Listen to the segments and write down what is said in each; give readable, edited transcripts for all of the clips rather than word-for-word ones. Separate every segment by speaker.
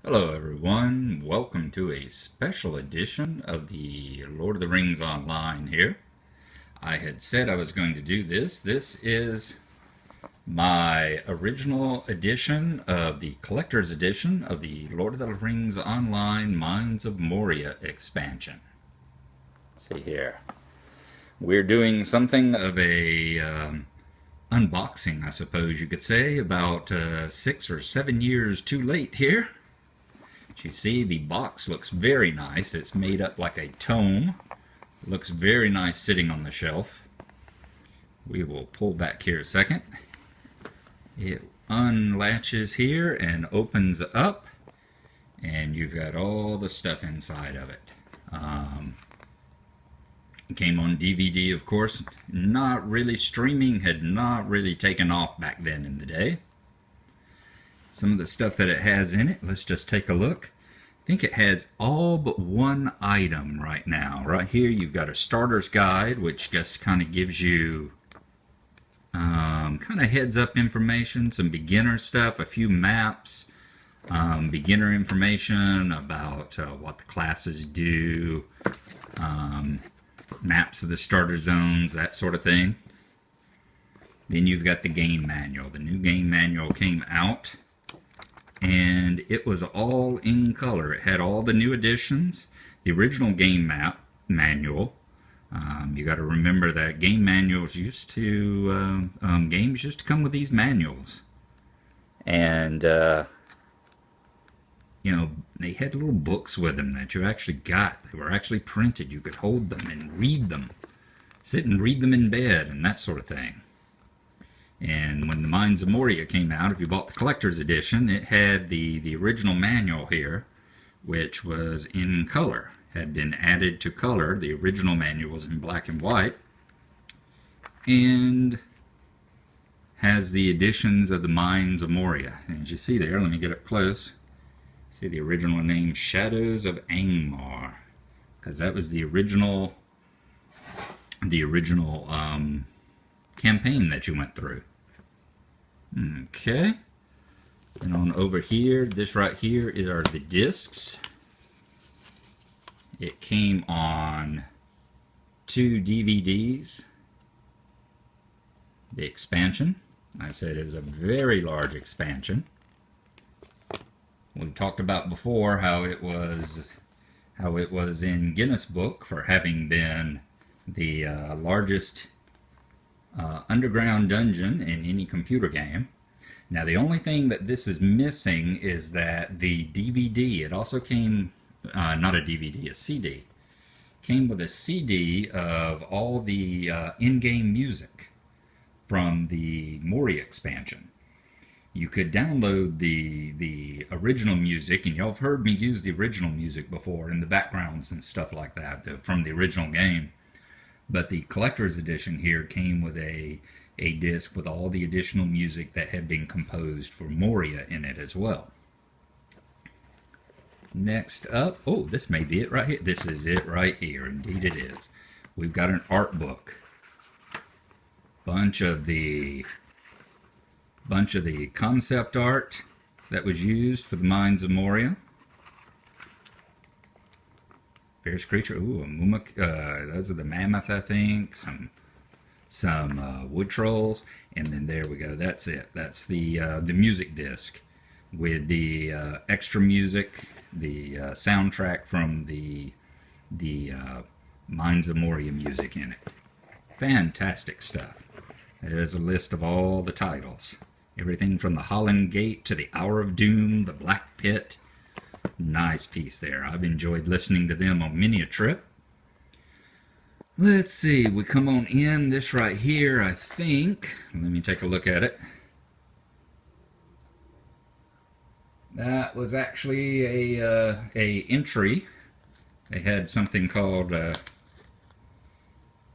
Speaker 1: Hello everyone, welcome to a special edition of the Lord of the Rings Online here. I had said I was going to do this. This is my original edition of the collector's edition of the Lord of the Rings Online Mines of Moria Expansion. See here. We're doing something of a unboxing, I suppose you could say, about 6 or 7 years too late here. You see, the box looks very nice. It's made up like a tome. It looks very nice sitting on the shelf. We will pull back here a second. It unlatches here and opens up, and you've got all the stuff inside of it. It came on DVD, of course. Not really streaming, had not really taken off back then in the day. Some of the stuff that it has in it, let's just take a look. I think it has all but one item right now. Right here you've got a starter's guide, which just kind of gives you kind of heads up information, some beginner stuff, a few maps, beginner information about what the classes do, maps of the starter zones, that sort of thing. Then you've got the game manual. The new game manual came out, and it was all in color. It had all the new additions, the original game manual. You got to remember that game manuals used to, games used to come with these manuals. And, you know, they had little books with them that you actually got. They were actually printed. You could hold them and read them. Sit and read them in bed and that sort of thing. And when the Mines of Moria came out, if you bought the collector's edition, it had the original manual here, which was in color. Had been added to color. The original manual was in black and white. And has the additions of the Mines of Moria. And as you see there, let me get up close. See the original name, Shadows of Angmar. Because that was the original campaign that you went through. Okay, and on over here, this right here are the discs. It came on 2 DVDs. The expansion, I said, is a very large expansion. We talked about before how it was in Guinness Book for having been the largest underground dungeon in any computer game. Now the only thing that this is missing is that the DVD, it also came, not a DVD, a CD, came with a CD of all the in-game music from the Moria expansion. You could download the original music, and y'all have heard me use the original music before in the backgrounds and stuff like that from the original game. But the collector's edition here came with a disc with all the additional music that had been composed for Moria in it as well. Next up, oh, this may be it right here. This is it right here. Indeed it is. We've got an art book. Bunch of the concept art that was used for the Mines of Moria. Fierce creature. Ooh, a mumuk. Those are the mammoth, I think. Some wood trolls, and then there we go. That's it. That's the music disc with the extra music, the soundtrack from the Mines of Moria music in it. Fantastic stuff. There's a list of all the titles. Everything from the Holland Gate to the Hour of Doom, the Black Pit. Nice piece there. I've enjoyed listening to them on many a trip. Let's see, we come on in. This right here, I think, let me take a look at it. That was actually a entry. They had something called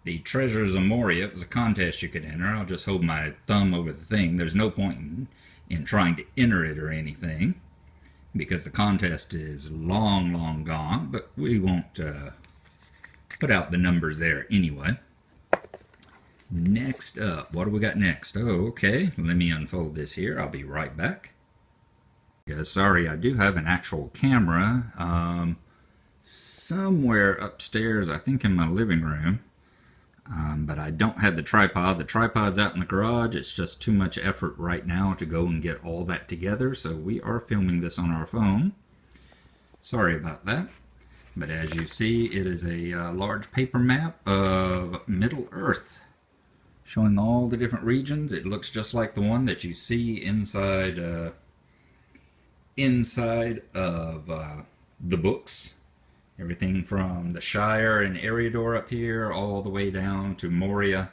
Speaker 1: the Treasures of Moria. It was a contest you could enter. I'll just hold my thumb over the thing. There's no point in trying to enter it or anything, because the contest is long, long gone, but we won't put out the numbers there anyway. Next up, what do we got next? Oh, okay, let me unfold this here. I'll be right back. Yeah, sorry, I do have an actual camera somewhere upstairs, I think in my living room. But I don't have the tripod. The tripod's out in the garage. It's just too much effort right now to go and get all that together. So we are filming this on our phone. Sorry about that. But as you see, it is a large paper map of Middle Earth, showing all the different regions. It looks just like the one that you see inside of the books. Everything from the Shire and Eriador up here, all the way down to Moria,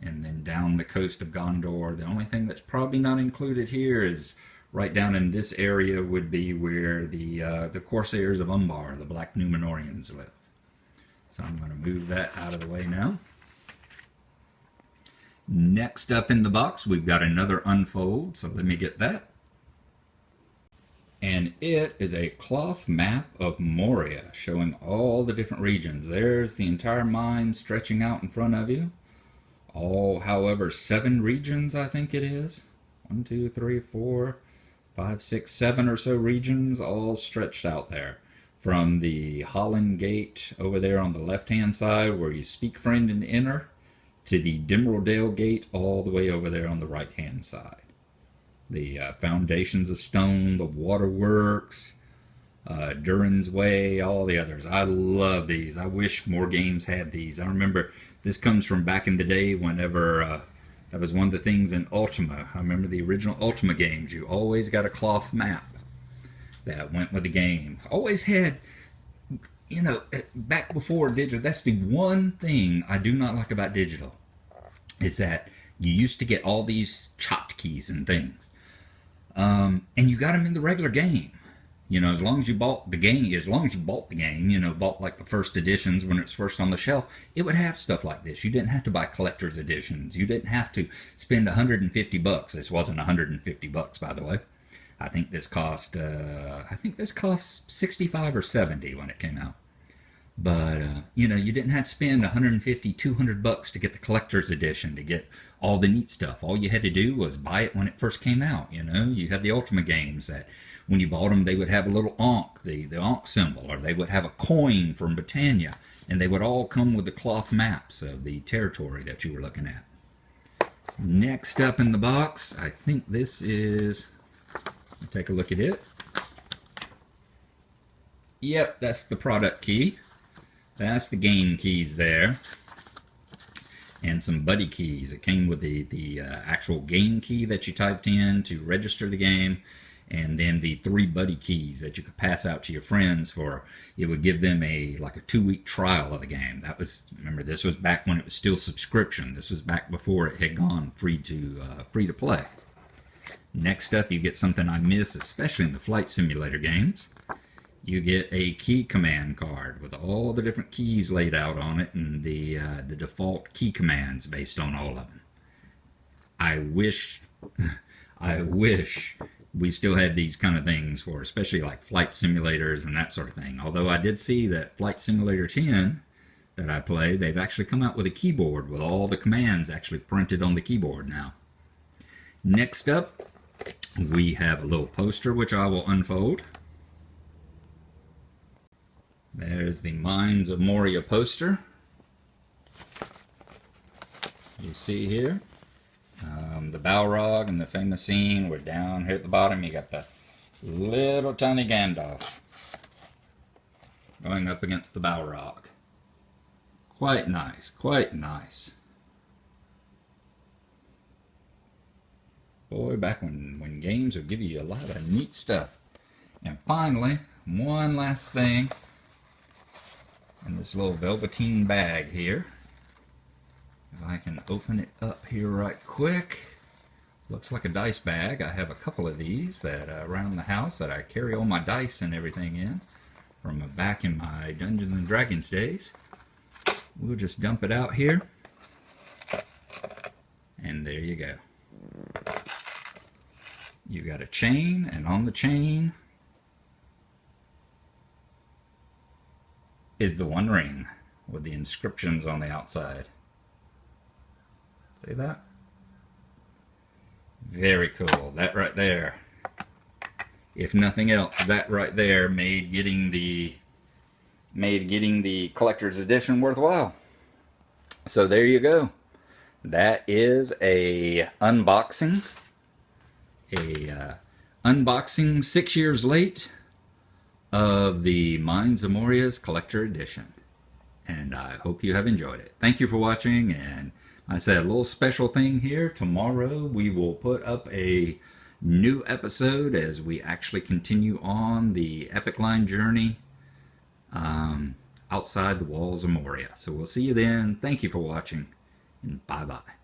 Speaker 1: and then down the coast of Gondor. The only thing that's probably not included here is right down in this area would be where the Corsairs of Umbar, the Black Numenorians, live. So I'm going to move that out of the way now. Next up in the box, we've got another unfold, so let me get that. And it is a cloth map of Moria, showing all the different regions. There's the entire mine stretching out in front of you. All, however, 7 regions, I think it is. 1, 2, 3, 4, 5, 6, 7 or so regions, all stretched out there. From the Holland Gate over there on the left-hand side, where you speak friend and enter, to the Dimrildale Gate, all the way over there on the right-hand side. The Foundations of Stone, the Waterworks, Durin's Way, all the others. I love these. I wish more games had these. I remember this comes from back in the day whenever that was one of the things in Ultima. I remember the original Ultima games. You always got a cloth map that went with the game. Always had, you know, back before digital. That's the one thing I do not like about digital, is that you used to get all these hotkeys and things. And you got them in the regular game. You know, as long as you bought the game, you know, bought like the first editions when it was first on the shelf, it would have stuff like this. You didn't have to buy collector's editions. You didn't have to spend $150. This wasn't $150, by the way. I think this cost 65 or 70 when it came out. But, you know, you didn't have to spend $150, $200 to get the collector's edition, to get all the neat stuff. All you had to do was buy it when it first came out, you know. You had the Ultima games that when you bought them, they would have a little Ankh, the Ankh symbol, or they would have a coin from Britannia, and they would all come with the cloth maps of the territory that you were looking at. Next up in the box, I think this is, take a look at it. Yep, that's the product key. That's the game keys there, and some buddy keys. It came with the actual game key that you typed in to register the game, and then the 3 buddy keys that you could pass out to your friends for. It would give them like a 2-week trial of the game. That was, remember, this was back when it was still subscription. This was back before it had gone free to play. Next up, you get something I miss, especially in the flight simulator games. You get a key command card with all the different keys laid out on it, and the default key commands based on all of them. I wish we still had these kind of things for, especially like flight simulators and that sort of thing. Although I did see that Flight Simulator 10 that I play, they've actually come out with a keyboard with all the commands actually printed on the keyboard now. Next up, we have a little poster which I will unfold. There's the Mines of Moria poster. You see here the Balrog and the famous scene. We're down here at the bottom. You got the little tiny Gandalf going up against the Balrog. Quite nice, quite nice. Boy, back when games would give you a lot of neat stuff. And finally, one last thing. In this little velveteen bag here. If I can open it up here right quick. Looks like a dice bag. I have a couple of these that around the house that I carry all my dice and everything in from back in my Dungeons and Dragons days. We'll just dump it out here. And there you go. You got a chain, and on the chain is the One Ring with the inscriptions on the outside. See that? Very cool. That right there if nothing else, that right there made getting the collector's edition worthwhile. So there you go. That is a unboxing. Unboxing 6 years late of the Mines of Moria's Collector Edition. And I hope you have enjoyed it. Thank you for watching, and I said a little special thing here. Tomorrow we will put up a new episode as we actually continue on the Epic Line journey outside the walls of Moria. So we'll see you then. Thank you for watching, and bye-bye.